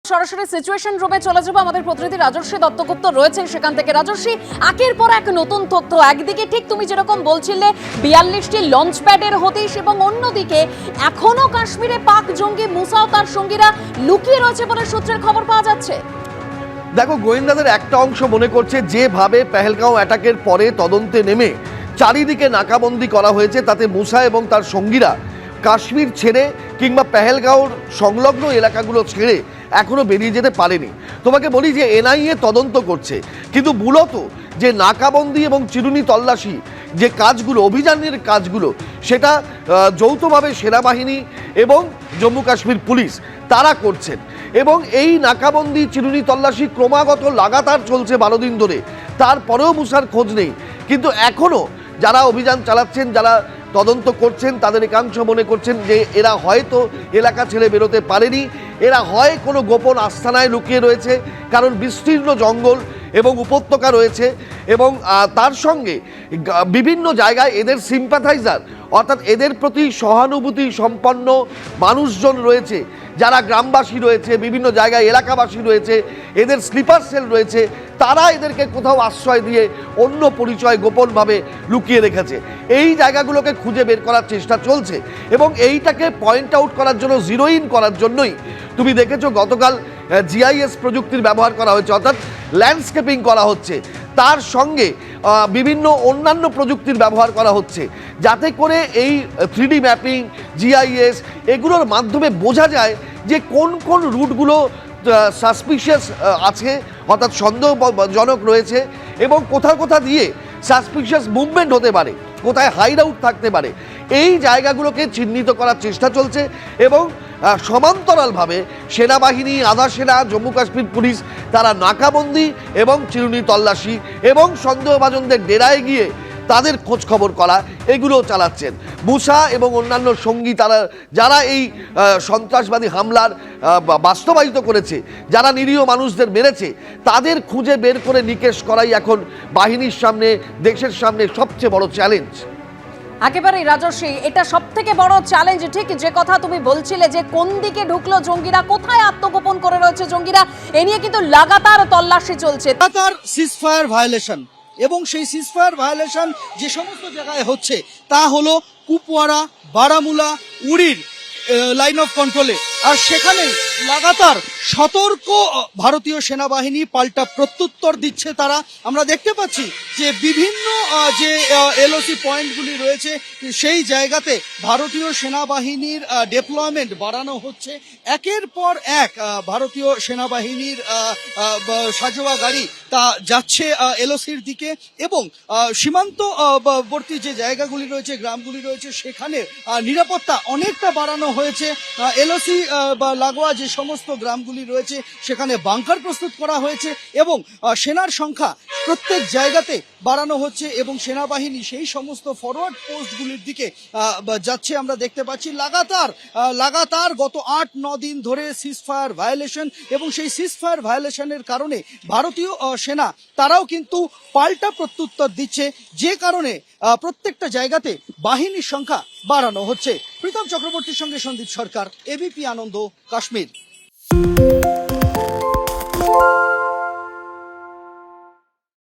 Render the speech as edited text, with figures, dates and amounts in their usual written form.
সরাসরি সিচুয়েশন রুমে চলে যাব। আমাদের প্রতিনিধি রাজর্ষী দত্তগুপ্ত রয়েছেন সেখান থেকে। রাজর্ষী, একের পর এক নতুন তথ্য। একদিকে ঠিক তুমি যেরকম বলছিলে 42টি লঞ্চ প্যাডের হদিশ, এবং অন্যদিকে এখনো কাশ্মীরে পাক জঙ্গি মুসা ও তার সঙ্গীরা লুকিয়ে রয়েছে বলে সূত্রের খবর পাওয়া যাচ্ছে। দেখো, গোয়েন্দাদের একটা অংশ মনে করছে যেভাবে পেহেলগাঁও অ্যাটাকের পরে তদন্তে নেমে চারিদিকে নাকাবন্দি করা হয়েছে, তাতে মুসা এবং তার সঙ্গীরা কাশ্মীর ছেড়ে কিংবা পেহেলগাঁওর সংলগ্ন এলাকাগুলো ছেড়ে এখনো বেরিয়ে যেতে পারেনি। তোমাকে বলি যে এনআইএ তদন্ত করছে, কিন্তু মূলত যে নাকাবন্দি এবং চিরুনি তল্লাশি যে কাজগুলো, অভিযানের কাজগুলো, সেটা যৌথভাবে সেনাবাহিনী এবং জম্মু কাশ্মীর পুলিশ তারা করছেন। এবং এই নাকাবন্দি চিরুনি তল্লাশি ক্রমাগত লাগাতার চলছে 12 দিন ধরে। তারপরেও মুসার খোঁজ নেই। কিন্তু এখনও যারা অভিযান চালাচ্ছেন, যারা তদন্ত করছেন, তাদের একাংশ মনে করছেন যে এরা হয়তো এলাকা ছেড়ে বেরোতে পারেনি, এরা হয় কোনো গোপন আস্তানায় লুকিয়ে রয়েছে, কারণ বিস্তীর্ণ জঙ্গল এবং উপত্যকা রয়েছে, এবং তার সঙ্গে বিভিন্ন জায়গায় এদের সিম্প্যাথাইজার অর্থাৎ এদের প্রতি সহানুভূতি সম্পন্ন মানুষজন রয়েছে, যারা গ্রামবাসী রয়েছে, বিভিন্ন জায়গায় এলাকাবাসী রয়েছে, এদের স্লিপার সেল রয়েছে, তারা এদেরকে কোথাও আশ্রয় দিয়ে অন্য পরিচয় গোপনভাবে লুকিয়ে রেখেছে। এই জায়গাগুলোকে খুঁজে বের করার চেষ্টা চলছে, এবং এইটাকে পয়েন্ট আউট করার জন্য, জিরো ইন করার জন্যই তুমি দেখেছো গতকাল জিআইএস প্রযুক্তির ব্যবহার করা হয়েছে, অর্থাৎ ল্যান্ডস্কেপিং করা হচ্ছে। তার সঙ্গে বিভিন্ন অন্যান্য প্রযুক্তির ব্যবহার করা হচ্ছে, যাতে করে এই 3D ম্যাপিং, জিআইএস, এগুলোর মাধ্যমে বোঝা যায় যে কোন কোন রুটগুলো সাসপিশিয়াস আছে, অর্থাৎ সন্দেহজনক রয়েছে, এবং কোথা দিয়ে সাসপিশিয়াস মুভমেন্ট হতে পারে, কোথায় হাইড আউট থাকতে পারে। এই জায়গাগুলোকে চিহ্নিত করার চেষ্টা চলছে, এবং সমান্তরালভাবে সেনাবাহিনী, আধা সেনা, জম্মু কাশ্মীর পুলিশ তারা নাকাবন্দি এবং চিরুনি তল্লাশি এবং সন্দেহভাজনদের ডেরায় গিয়ে তাদের খোঁজ খবর করা, এগুলো চালাচ্ছেন। মুসা এবং অন্যান্য সঙ্গী তারা যারা এই সন্ত্রাসবাদী হামলার বাস্তবায়িত করেছে, যারা নিরীহ মানুষদের মেরেছে, তাদের খুঁজে বের করে নিকেশ করাই এখন বাহিনীর সামনে, দেশের সামনে সবচেয়ে বড় চ্যালেঞ্জ। একেবারেই রাজর্ষী, এটা সব থেকে বড় চ্যালেঞ্জ। ঠিক যে কথা তুমি বলছিলে যে কোন দিকে ঢুকলো জঙ্গিরা, কোথায় আত্মগোপন করে রয়েছে জঙ্গিরা, এ নিয়ে কিন্তু লাগাতার তল্লাশি চলছে। লাগাতার সিজফায়ার ভায়োলেশন, এবং সেই সিজফায়ার ভায়োলেশন যে সমস্ত জায়গায় হচ্ছে তা হলো কুপওয়ারা, বারামুলা, উরির লাইন অফ কন্ট্রোলে। আর সেখানে লাগাতার সতর্ক ভারতীয় সেনাবাহিনী পাল্টা প্রত্যুত্তর দিচ্ছে তারা। আমরা দেখতে পাচ্ছি যে বিভিন্ন যে এলওসি পয়েন্টগুলি রয়েছে সেই জায়গাতে ভারতীয় সেনাবাহিনীর ডেপ্লয়মেন্ট বাড়ানো হচ্ছে। একের পর এক ভারতীয় সেনাবাহিনীর সাজোয়া গাড়ি তা যাচ্ছে এলওসির দিকে, এবং সীমান্তবর্তী যে জায়গাগুলি রয়েছে, গ্রামগুলি রয়েছে, সেখানে নিরাপত্তা অনেকটা বাড়ানো হয়েছে। এলওসি বা লাগোয়া যে সমস্ত গ্রামগুলি রয়েছে সেখানে বাংকার প্রস্তুত করা হয়েছে, এবং সেনার সংখ্যা প্রত্যেক জায়গাতে বাড়ানো হচ্ছে, এবং সেনাবাহিনী সেই সমস্ত ফরওয়ার্ড পোস্টগুলির দিকে যাচ্ছে। আমরা দেখতে পাচ্ছি লাগাতার গত 8-9 দিন ধরে সিজফায়ার ভায়োলেশন, এবং সেই সিজফায়ার ভায়োলেশনের কারণে ভারতীয় সেনা তারাও কিন্তু পাল্টা প্রত্যুত্তর দিচ্ছে, যে কারণে প্রত্যেকটা জায়গাতে বাহিনীর সংখ্যা বাড়ানো হচ্ছে। প্রীতম চক্রবর্তীর সঙ্গে সন্দীপ সরকার, এবিপি আনন্দ, কাশ্মীর।